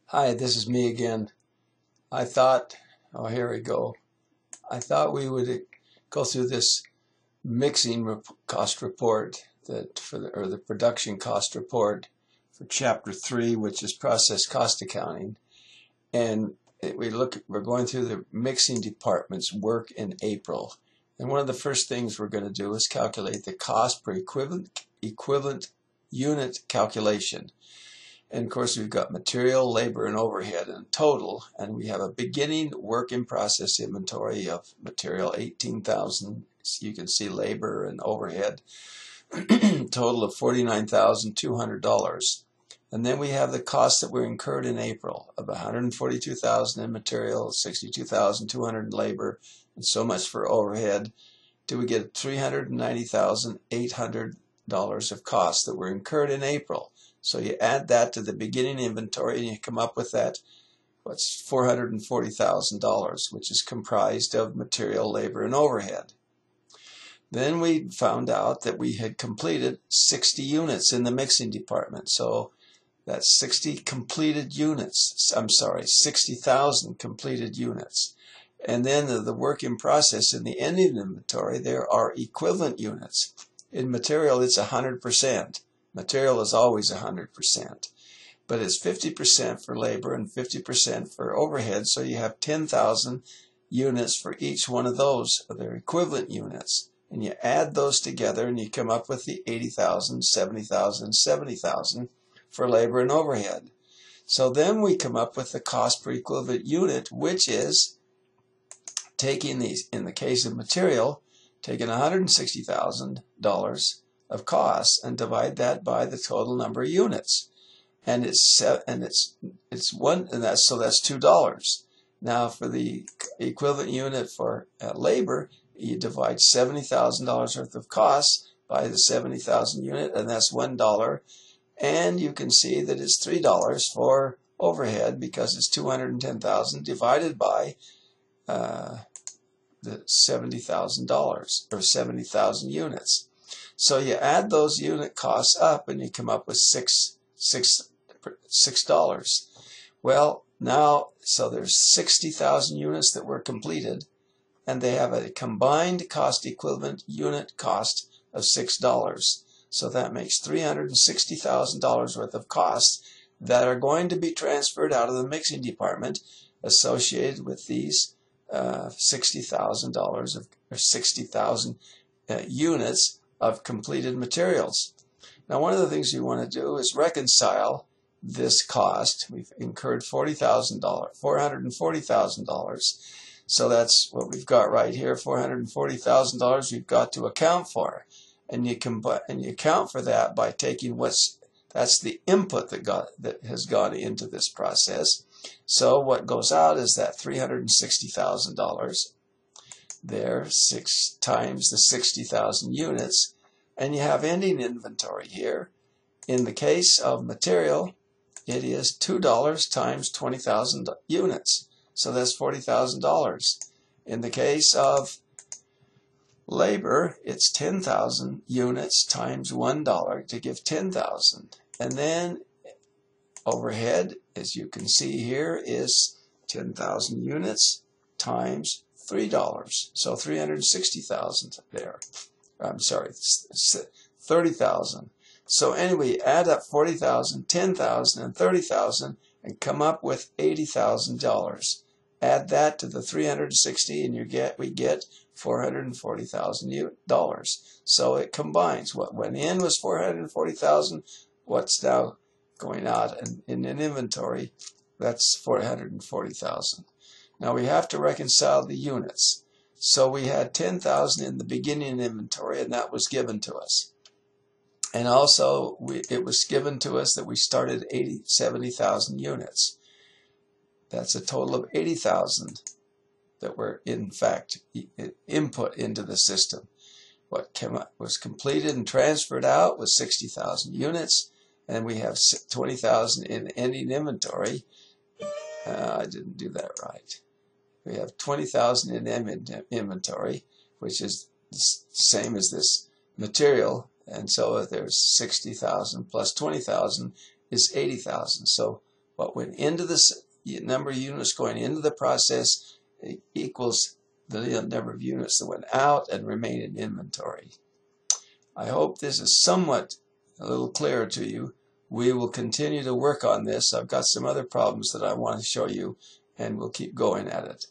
Hi, this is me again. I thought, oh, here we go. I thought we would go through this cost report or the production cost report for Chapter 3, which is process cost accounting. And we're going through the mixing department's work in April. And one of the first things we're going to do is calculate the cost per equivalent unit calculation. And of course, we've got material, labor, and overhead in total. And we have a beginning work in process inventory of material 18,000. You can see labor and overhead, total of $49,200. And then we have the costs that were incurred in April of $142,000 in material, $62,200 in labor, and so much for overhead. Till we get $390,800 of costs that were incurred in April. So you add that to the beginning inventory and you come up with that, what's $440,000, which is comprised of material, labor, and overhead. Then we found out that we had completed 60 units in the mixing department. So that's 60 completed units. 60,000 completed units. And then the work in process in the ending inventory, there are equivalent units. In material, it's 100%. Material is always 100%, but it's 50% for labor and 50% for overhead, so you have 10,000 units for each one of those. They're equivalent units, and you add those together and you come up with the 80,000, 70,000, 70,000 for labor and overhead. So then we come up with the cost per equivalent unit, which is taking these, in the case of material, taking $160,000 of costs and divide that by the total number of units, and it's one, and that's $2. Now for the equivalent unit for labor, you divide $70,000 worth of costs by the 70,000 unit, and that's $1. And you can see that it's $3 for overhead because it's 210,000 divided by the $70,000 or 70,000 units. So you add those unit costs up and you come up with $6. Well, now, so there's 60,000 units that were completed, and they have a combined cost equivalent unit cost of $6. So that makes $360,000 worth of costs that are going to be transferred out of the mixing department associated with these $60,000 or 60,000 units of completed materials. Now, one of the things you want to do is reconcile this cost. We've incurred $440,000. So that's what we've got right here, $440,000 we've got to account for. And you account for that by taking that's the input that has gone into this process. So what goes out is that $360,000 there, 6 times the 60,000 units, and you have ending inventory here. In the case of material, it is $2 times 20,000 units, so that's $40,000. In the case of labor, it's 10,000 units times $1 to give 10,000. And then overhead, as you can see here, is 10,000 units times $3. So 360,000 there. I'm sorry, 30,000. So anyway, add up 40,000, 10,000, and 30,000 and come up with $80,000. Add that to the 360 and we get $440,000. So it combines. What went in was 440,000. What's now going out in an inventory, that's 440,000. Now we have to reconcile the units. So we had 10,000 in the beginning inventory, and that was given to us. And also, it was given to us that we started 70,000 units. That's a total of 80,000 that were, in fact, input into the system. What was completed and transferred out was 60,000 units, and we have 20,000 in ending inventory. I didn't do that right. We have 20,000 in inventory, which is the same as this material. And so there's 60,000 plus 20,000 is 80,000. So what went into this number of units going into the process equals the number of units that went out and remain in inventory. I hope this is somewhat a little clearer to you. We will continue to work on this. I've got some other problems that I want to show you, and we'll keep going at it.